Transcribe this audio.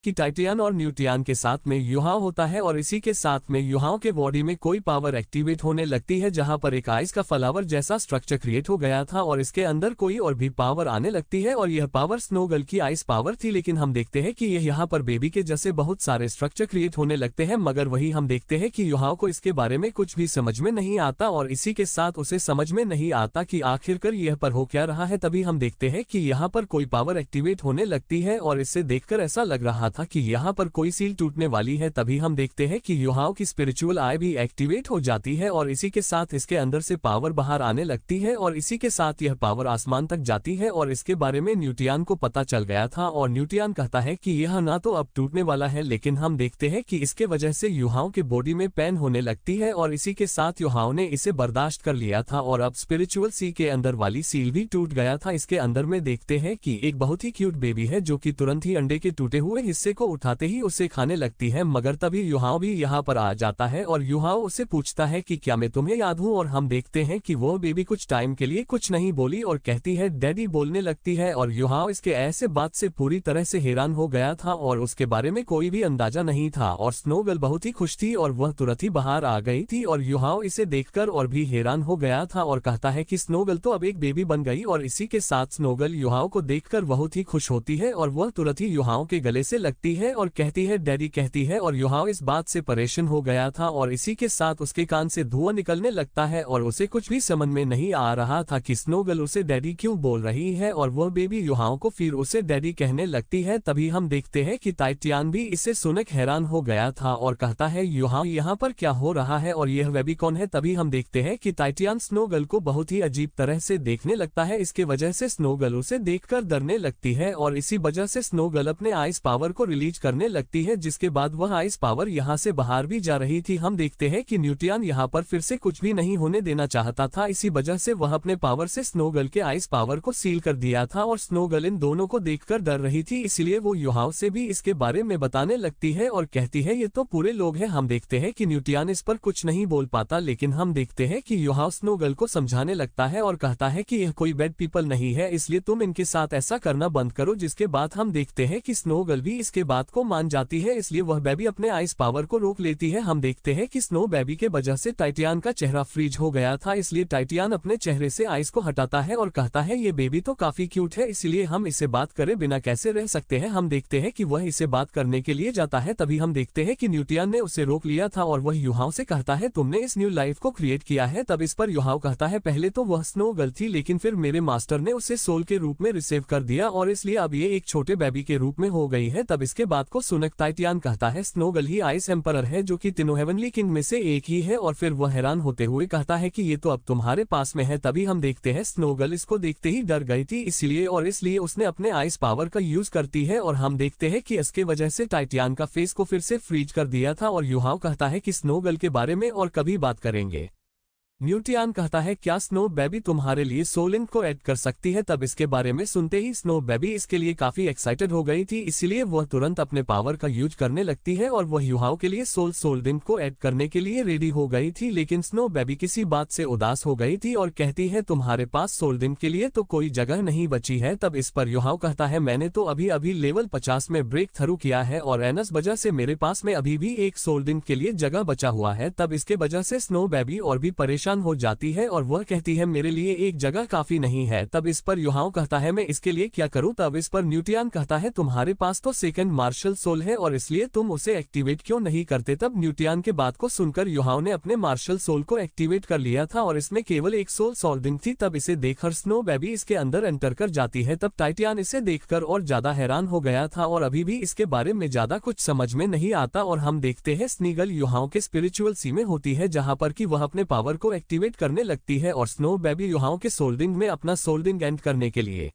कि टाइटियन और न्यूटियन के साथ में युहाओ होता है और इसी के साथ में युहाओं के बॉडी में कोई पावर एक्टिवेट होने लगती है जहां पर एक आइस का फ्लावर जैसा स्ट्रक्चर क्रिएट हो गया था और इसके अंदर कोई और भी पावर आने लगती है और यह पावर स्नोगल की आइस पावर थी। लेकिन हम देखते हैं कि यह यहाँ पर बेबी के जैसे बहुत सारे स्ट्रक्चर क्रिएट होने लगते हैं, मगर वही हम देखते हैं कि युहाओं को इसके बारे में कुछ भी समझ में नहीं आता और इसी के साथ उसे समझ में नहीं आता कि आखिरकार यह पर हो क्या रहा है। तभी हम देखते हैं कि यहाँ पर कोई पावर एक्टिवेट होने लगती है और इससे देखकर ऐसा लग रहा था कि यहाँ पर कोई सील टूटने वाली है। तभी हम देखते हैं कि युहाओं की स्पिरिचुअल आई भी एक्टिवेट हो जाती है और इसी के साथ इसके अंदर से पावर बाहर आने लगती है और इसी के साथ यह पावर आसमान तक जाती है और इसके बारे में न्यूटियन को पता चल गया था और न्यूटियन कहता है कि यह ना तो अब टूटने वाला है, लेकिन हम देखते हैं कि इसके वजह से युहाओं के बॉडी में पेन होने लगती है और इसी के साथ युहाओं ने इसे बर्दाश्त कर लिया था और अब स्पिरिचुअल सी के अंदर वाली सील भी टूट गया था। इसके अंदर में देखते हैं कि एक बहुत ही क्यूट बेबी है जो कि तुरंत ही अंडे के टूटे हुए हिस्से को उठाते ही उसे खाने लगती है, मगर तभी युहाओ भी यहाँ पर आ जाता है और युहाओ उसे पूछता है कि क्या मैं तुम्हें याद हूँ और हम देखते हैं कि वो बेबी कुछ टाइम के लिए कुछ नहीं बोली और कहती है डैडी बोलने लगती है और युहाओ इसके ऐसे बात से पूरी तरह से हैरान हो गया था और उसके बारे में कोई भी अंदाजा नहीं था और स्नोगल बहुत ही खुश थी और वह तुरंत ही बाहर आ गई थी और युहाओ इसे देखकर और भी हैरान हो गया था और कहता है कि स्नोगल तो अब एक बेबी बन गई और इसी के साथ स्नोगल युहाओ को देखकर बहुत ही खुश होती है और वह तुरंत ही युहाओ के गले से लगती है और कहती है डैडी कहती है और युहाओ इस बात से परेशान हो गया था और इसी के साथ उसके कान से धुआं निकलने लगता है और उसे कुछ भी समझ में नहीं आ रहा था कि स्नोगल उसे डैडी क्यों बोल रही है और वह बेबी युहाओ को फिर उसे डैडी कहने लगती है। तभी हम देखते हैं कि टाइटियन भी इसे सुनकर हैरान हो गया था और कहता है युहाओ यहाँ पर क्या हो रहा है और यह बेबी कौन है। तभी हम देखते हैं कि टाइटियन स्नोगल को बहुत ही अजीब तरह से देखने लगता है, इसके वजह से स्नोगल उसे देखकर डरने लगती है और इसी वजह से स्नोगल अपने आइस पावर को रिलीज करने लगती है, जिसके बाद वह आइस पावर यहाँ से बाहर भी जा रही थी। हम देखते हैं कि न्यूटियन यहाँ पर फिर से कुछ भी नहीं होने देना चाहता था, इसी वजह से वह अपने पावर से स्नोगल के आइस पावर को सील कर दिया था और स्नोगल इन दोनों को देखकर डर रही थी, इसलिए वो युहाओ से भी इसके बारे में बताने लगती है और कहती है ये तो पूरे लोग हैं। हम देखते हैं कि न्यूटियन इस पर कुछ नहीं बोल पाता, लेकिन हम देखते हैं कि युहाओ स्नोगल को समझाने लगता है और कहता है कि यह कोई बैड पीपल नहीं है, इसलिए तुम इनके साथ ऐसा करना बंद करो। जिसके बाद हम देखते हैं कि स्नोगल भी इसके बात को मान जाती है, इसलिए वह बेबी अपने आइस पावर को रोक लेती है। हम देखते हैं कि स्नो बेबी के वजह से टाइटियन का चेहरा फ्रीज हो गया था, इसलिए टाइटियन अपने चेहरे से आइस को हटाता है और कहता है ये बेबी तो काफी क्यूट है, इसलिए हम इसे बात करे बिना कैसे रह सकते हैं। हम देखते हैं कि वह इसे बात करने के लिए जाता है, तभी हम देखते हैं कि न्यूटियन ने उसे रोक लिया था और वह युहाओ से कहता है तुमने इस न्यू लाइफ को क्रिएट किया है। तब इस पर युहाओ कहता है पहले तो वह स्नो गर्ल थी, लेकिन फिर मेरे मास्टर ने उसे सोल के रूप में रिसीव कर दिया और इसलिए अब ये एक छोटे बेबी के रूप में हो गई है। तब इसके बात को सुनकर टाइटियन कहता है स्नोगल ही आइस एम्परर है जो कि तीनों हेवनली किंग में से एक ही है और फिर वह हैरान होते हुए कहता है कि ये तो अब तुम्हारे पास में है। तभी हम देखते हैं स्नोगल इसको देखते ही डर गई थी इसलिए उसने अपने आइस पावर का यूज करती है और हम देखते हैं कि इसके वजह से टाइटियन का फेस को फिर से फ्रीज कर दिया था और युहाओ कहता है कि स्नोगल के बारे में और कभी बात करेंगे। न्यूटियन कहता है क्या स्नो बेबी तुम्हारे लिए सोलिन को ऐड कर सकती है। तब इसके बारे में सुनते ही स्नो बेबी इसके लिए काफी एक्साइटेड हो गई थी, इसलिए वह तुरंत अपने पावर का यूज करने लगती है और वह युहाओ के लिए सोलिन को ऐड करने के लिए रेडी हो गई थी। लेकिन स्नो बेबी किसी बात से उदास हो गई थी और कहती है तुम्हारे पास सोलिन के लिए तो कोई जगह नहीं बची है। तब इस पर युहाओ कहता है मैंने तो अभी लेवल 50 में ब्रेक थ्रू किया है और एनस वजह से मेरे पास में अभी भी एक सोलिन के लिए जगह बचा हुआ है। तब इसके वजह से स्नो बेबी और भी परेशान हो जाती है और वह कहती है मेरे लिए एक जगह काफी नहीं है। तब इस पर युहाओ कहता है मैं इसके लिए क्या करूं। तब इस पर न्यूटियन कहता है तुम्हारे पास तो सेकंड मार्शल सोल है और इसलिए तुम उसे एक्टिवेट क्यों नहीं करते। तब न्यूटियन के बात को सुनकर युहाओ ने अपने मार्शल सोल को एक्टिवेट कर लिया था और इसमें केवल एक सोल्डिंग थी। तब इसे देखकर स्नो बेबी इसके अंदर एंटर कर जाती है। तब टाइटियन इसे देखकर और ज्यादा हैरान हो गया था और अभी भी इसके बारे में ज्यादा कुछ समझ में नहीं आता और हम देखते हैं स्नीगल युहाओ के स्पिरिचुअल सी में होती है जहां पर कि वह अपने पावर को एक्टिवेट करने लगती है और स्नो बेबी युहाओ के सोल्डिंग में अपना सोल्डिंग एंड करने के लिए